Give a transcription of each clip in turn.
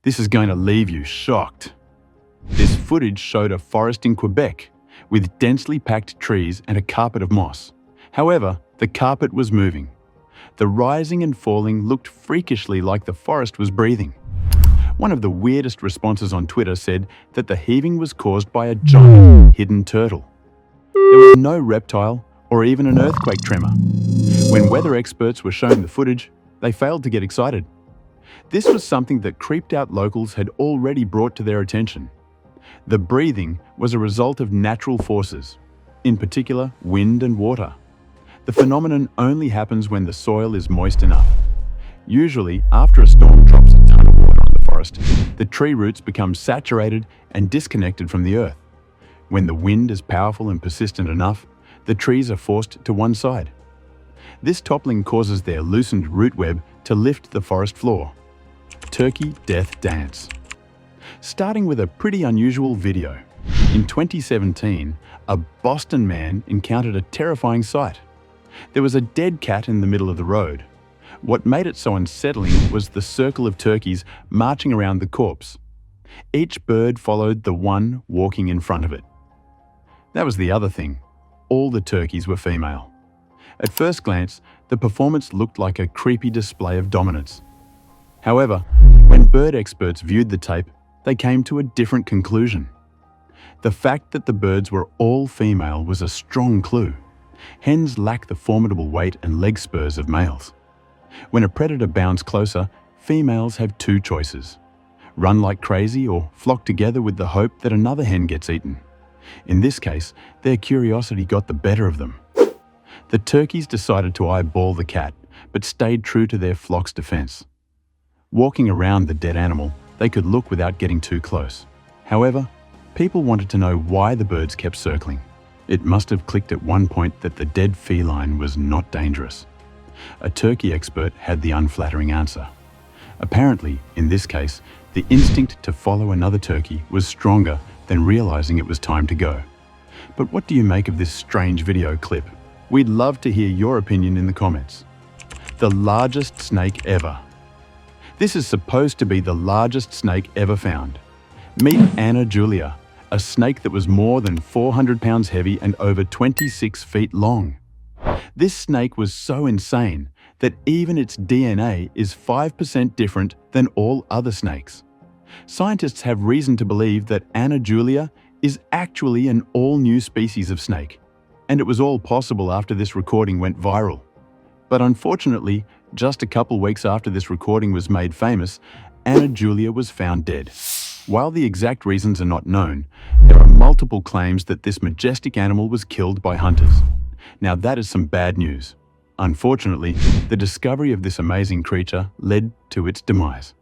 This is going to leave you shocked. This footage showed a forest in Quebec with densely packed trees and a carpet of moss. However, the carpet was moving. The rising and falling looked freakishly like the forest was breathing. One of the weirdest responses on Twitter said that the heaving was caused by a giant hidden turtle. There was no reptile or even an earthquake tremor. When weather experts were showing the footage, they failed to get excited. This was something that creeped out locals had already brought to their attention. The breathing was a result of natural forces, in particular wind and water. The phenomenon only happens when the soil is moist enough. Usually, after a storm drops a ton of water on the forest, the tree roots become saturated and disconnected from the earth. When the wind is powerful and persistent enough, the trees are forced to one side. This toppling causes their loosened root web to lift the forest floor. Turkey Death Dance. Starting with a pretty unusual video. In 2017, a Boston man encountered a terrifying sight. There was a dead cat in the middle of the road. What made it so unsettling was the circle of turkeys marching around the corpse. Each bird followed the one walking in front of it. That was the other thing. All the turkeys were female. At first glance, the performance looked like a creepy display of dominance. However, when bird experts viewed the tape, they came to a different conclusion. The fact that the birds were all female was a strong clue. Hens lack the formidable weight and leg spurs of males. When a predator bounds closer, females have two choices: run like crazy or flock together with the hope that another hen gets eaten. In this case, their curiosity got the better of them. The turkeys decided to eyeball the cat, but stayed true to their flock's defense. Walking around the dead animal, they could look without getting too close. However, people wanted to know why the birds kept circling. It must have clicked at one point that the dead feline was not dangerous. A turkey expert had the unflattering answer. Apparently, in this case, the instinct to follow another turkey was stronger than realizing it was time to go. But what do you make of this strange video clip? We'd love to hear your opinion in the comments. The largest snake ever. This is supposed to be the largest snake ever found. Meet Anna Julia, a snake that was more than 400 pounds heavy and over 26 feet long. This snake was so insane that even its DNA is 5% different than all other snakes. Scientists have reason to believe that Anna Julia is actually an all-new species of snake, and it was all possible after this recording went viral. But unfortunately, just a couple weeks after this recording was made famous, Anna Julia was found dead. While the exact reasons are not known, there are multiple claims that this majestic animal was killed by hunters. Now that is some bad news. Unfortunately, the discovery of this amazing creature led to its demise.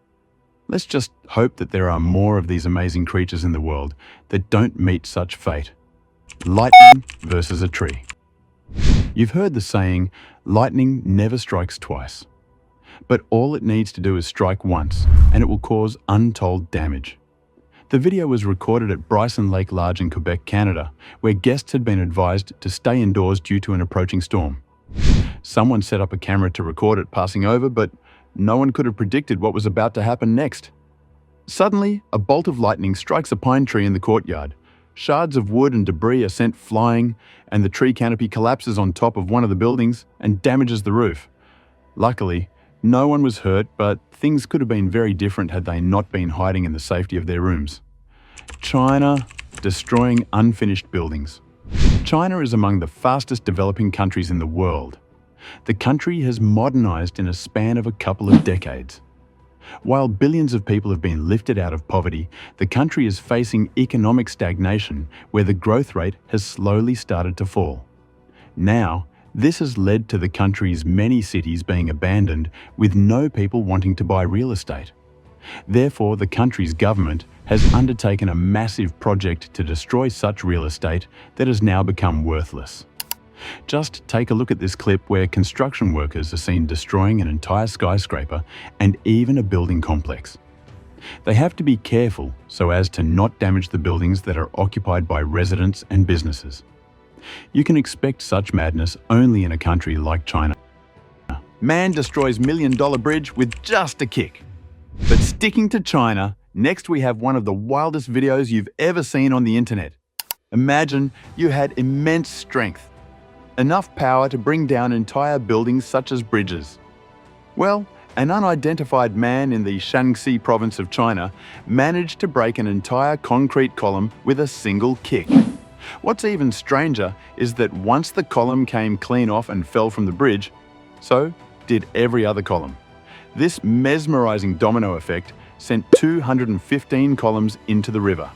Let's just hope that there are more of these amazing creatures in the world that don't meet such fate. Lightning versus a tree. You've heard the saying, lightning never strikes twice. But all it needs to do is strike once, and it will cause untold damage. The video was recorded at Bryson Lake Large in Quebec, Canada, where guests had been advised to stay indoors due to an approaching storm. Someone set up a camera to record it passing over, but no one could have predicted what was about to happen next. Suddenly, a bolt of lightning strikes a pine tree in the courtyard. Shards of wood and debris are sent flying, and the tree canopy collapses on top of one of the buildings and damages the roof. Luckily, no one was hurt, but things could have been very different had they not been hiding in the safety of their rooms. China, destroying unfinished buildings. China is among the fastest developing countries in the world. The country has modernized in a span of a couple of decades. While billions of people have been lifted out of poverty, the country is facing economic stagnation where the growth rate has slowly started to fall. Now, this has led to the country's many cities being abandoned with no people wanting to buy real estate. Therefore, the country's government has undertaken a massive project to destroy such real estate that has now become worthless. Just take a look at this clip where construction workers are seen destroying an entire skyscraper and even a building complex. They have to be careful so as to not damage the buildings that are occupied by residents and businesses. You can expect such madness only in a country like China. Man destroys $1 million bridge with just a kick. But sticking to China, next we have one of the wildest videos you've ever seen on the internet. Imagine you had immense strength, enough power to bring down entire buildings such as bridges. Well, an unidentified man in the Shanxi province of China managed to break an entire concrete column with a single kick. What's even stranger is that once the column came clean off and fell from the bridge, so did every other column. This mesmerizing domino effect sent 215 columns into the river.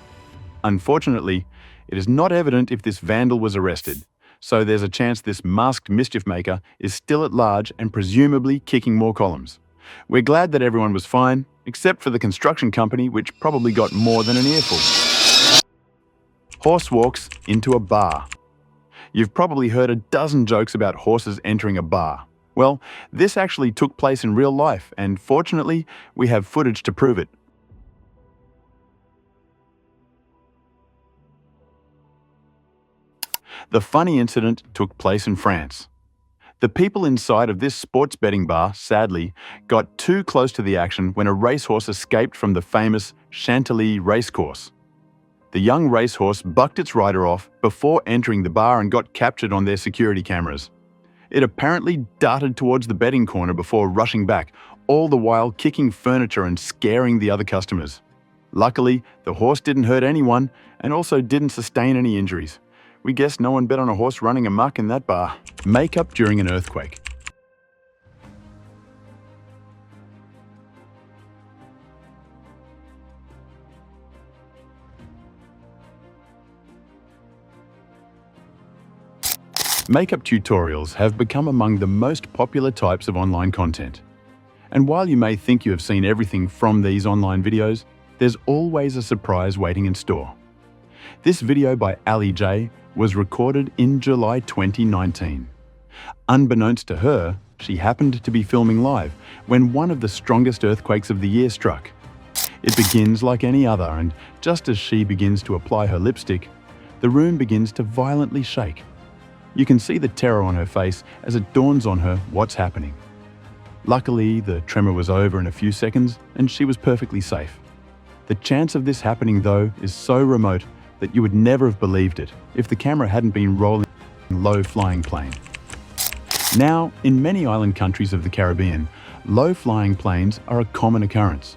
Unfortunately, it is not evident if this vandal was arrested, so there's a chance this masked mischief maker is still at large and presumably kicking more columns. We're glad that everyone was fine, except for the construction company, which probably got more than an earful. Horse walks into a bar. You've probably heard a dozen jokes about horses entering a bar. Well, this actually took place in real life, and fortunately, we have footage to prove it. The funny incident took place in France. The people inside of this sports betting bar, sadly, got too close to the action when a racehorse escaped from the famous Chantilly racecourse. The young racehorse bucked its rider off before entering the bar and got captured on their security cameras. It apparently darted towards the betting corner before rushing back, all the while kicking furniture and scaring the other customers. Luckily, the horse didn't hurt anyone and also didn't sustain any injuries. We guess no one bet on a horse running amok in that bar. Makeup during an earthquake. Makeup tutorials have become among the most popular types of online content. And while you may think you have seen everything from these online videos, there's always a surprise waiting in store. This video by Ali J was recorded in July 2019. Unbeknownst to her, she happened to be filming live when one of the strongest earthquakes of the year struck. It begins like any other, and just as she begins to apply her lipstick, the room begins to violently shake. You can see the terror on her face as it dawns on her what's happening. Luckily, the tremor was over in a few seconds and she was perfectly safe. The chance of this happening, though, is so remote that you would never have believed it if the camera hadn't been rolling a low-flying plane. Now, in many island countries of the Caribbean, low-flying planes are a common occurrence.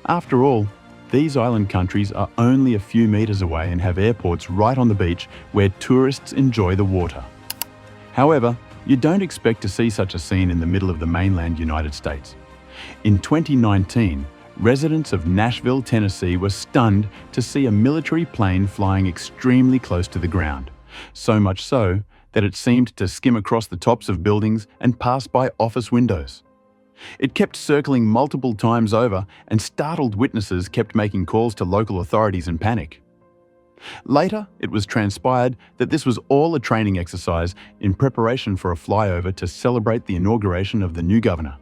After all, these island countries are only a few meters away and have airports right on the beach where tourists enjoy the water. However, you don't expect to see such a scene in the middle of the mainland United States. In 2019, residents of Nashville, Tennessee were stunned to see a military plane flying extremely close to the ground, so much so that it seemed to skim across the tops of buildings and pass by office windows. It kept circling multiple times over, and startled witnesses kept making calls to local authorities in panic. Later, it was transpired that this was all a training exercise in preparation for a flyover to celebrate the inauguration of the new governor.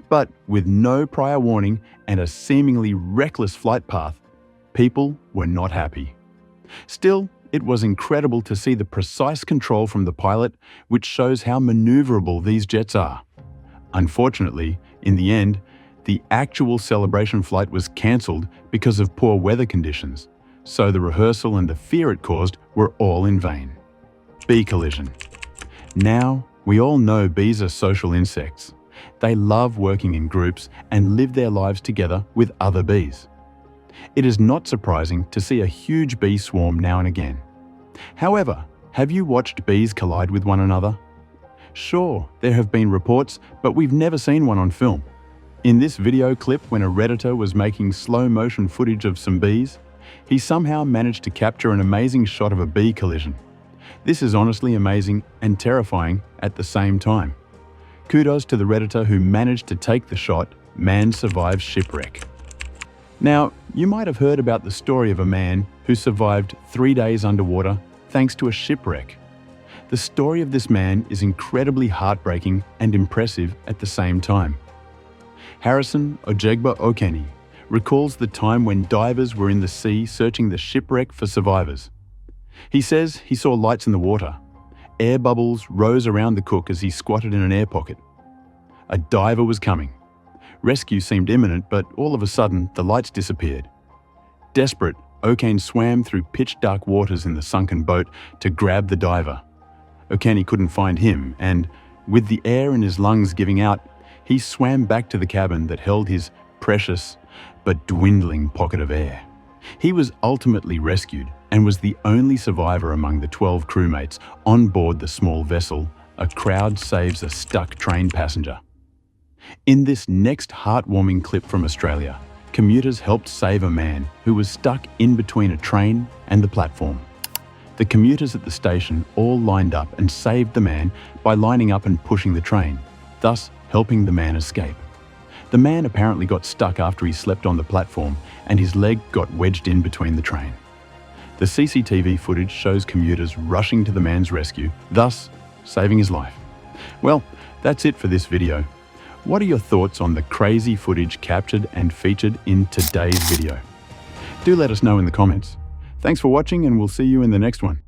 But with no prior warning and a seemingly reckless flight path, people were not happy. Still, it was incredible to see the precise control from the pilot, which shows how maneuverable these jets are. Unfortunately, in the end, the actual celebration flight was cancelled because of poor weather conditions, so the rehearsal and the fear it caused were all in vain. Bee collision. Now, we all know bees are social insects. They love working in groups and live their lives together with other bees. It is not surprising to see a huge bee swarm now and again. However, have you watched bees collide with one another? Sure, there have been reports, but we've never seen one on film. In this video clip, when a Redditor was making slow-motion footage of some bees, he somehow managed to capture an amazing shot of a bee collision. This is honestly amazing and terrifying at the same time. Kudos to the Redditor who managed to take the shot. Man survives shipwreck. Now, you might have heard about the story of a man who survived 3 days underwater thanks to a shipwreck. The story of this man is incredibly heartbreaking and impressive at the same time. Harrison Ojegba Okeni recalls the time when divers were in the sea searching the shipwreck for survivors. He says he saw lights in the water. Air bubbles rose around the cook as he squatted in an air pocket. A diver was coming. Rescue seemed imminent, but all of a sudden, the lights disappeared. Desperate, O'Kane swam through pitch-dark waters in the sunken boat to grab the diver. O'Kane couldn't find him, and, with the air in his lungs giving out, he swam back to the cabin that held his precious but dwindling pocket of air. He was ultimately rescued and was the only survivor among the 12 crewmates on board the small vessel, A Crowd Saves a Stuck Train Passenger. In this next heartwarming clip from Australia, commuters helped save a man who was stuck in between a train and the platform. The commuters at the station all lined up and saved the man by lining up and pushing the train, thus helping the man escape. The man apparently got stuck after he slept on the platform and his leg got wedged in between the train. The CCTV footage shows commuters rushing to the man's rescue, thus saving his life. Well, that's it for this video. What are your thoughts on the crazy footage captured and featured in today's video? Do let us know in the comments. Thanks for watching, and we'll see you in the next one.